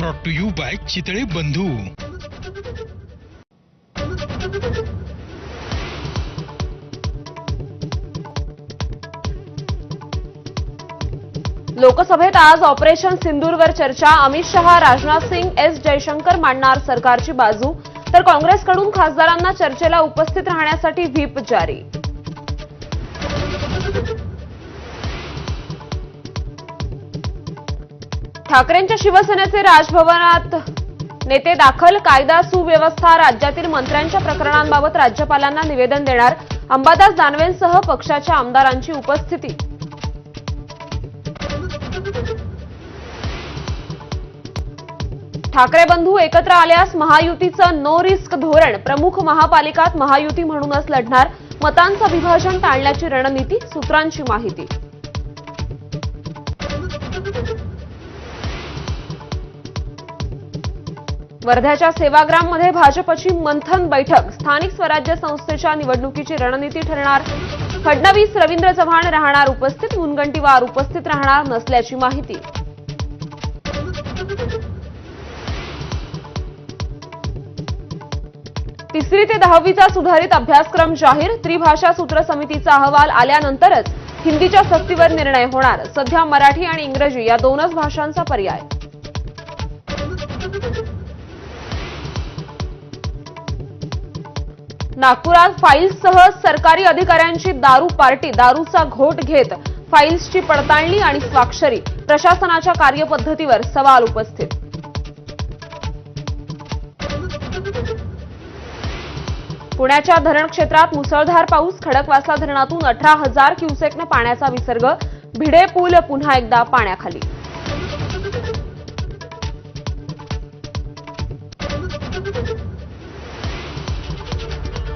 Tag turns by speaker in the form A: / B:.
A: Brought to you by Chitale Bandhu.
B: लोकसभेत आज operation सिंदूरवर चर्चा. अमित शहा, राजनाथ सिंग, एस जयशंकर मांडणार सरकारची बाजू, तर काँग्रेसकडून खासदारांना चर्चेला उपस्थित राहण्यासाठी व्हीप जारी. ठाकरेंच्या शिवसेनेचे राजभवनात नेते दाखल. कायदा सुव्यवस्था, राज्यातील मंत्र्यांच्या प्रकरणांबाबत राज्यपालांना निवेदन देणार. अंबादास दानवेंसह पक्षाच्या आमदारांची उपस्थिती. ठाकरे बंधू एकत्र आल्यास महायुतीचं नो रिस्क धोरण. प्रमुख महापालिकात महायुती म्हणूनच लढणार. मतांचं विभाजन टाळण्याची रणनीती, सूत्रांची माहिती. वर्ध्याच्या सेवाग्राममध्ये भाजपची मंथन बैठक. स्थानिक स्वराज्य संस्थेच्या निवडणुकीची रणनीती ठरणार. फडणवीस, रवींद्र चव्हाण राहणार उपस्थित. मुनगंटीवार उपस्थित राहणार नसल्याची माहिती. तिसरी ते 10वीचा सुधारित अभ्यासक्रम जाहीर. त्रिभाषा सूत्र समितीचा अहवाल आल्यानंतरच हिंदीच्या सक्तीवर निर्णय होणार. सध्या मराठी आणि इंग्रजी या दोनच भाषांचा पर्याय. नागपुरात फाईल्ससह सरकारी अधिकाऱ्यांची दारू पार्टी. दारूचा घोट घेत फाईल्सची पडताळणी आणि स्वाक्षरी. प्रशासनाच्या कार्यपद्धतीवर सवाल उपस्थित. पुण्याच्या धरण क्षेत्रात मुसळधार पाऊस. खडकवासला धरणातून 18,000 क्युसेकने पाण्याचा विसर्ग. भिडे पूल पुन्हा एकदा पाण्याखाली.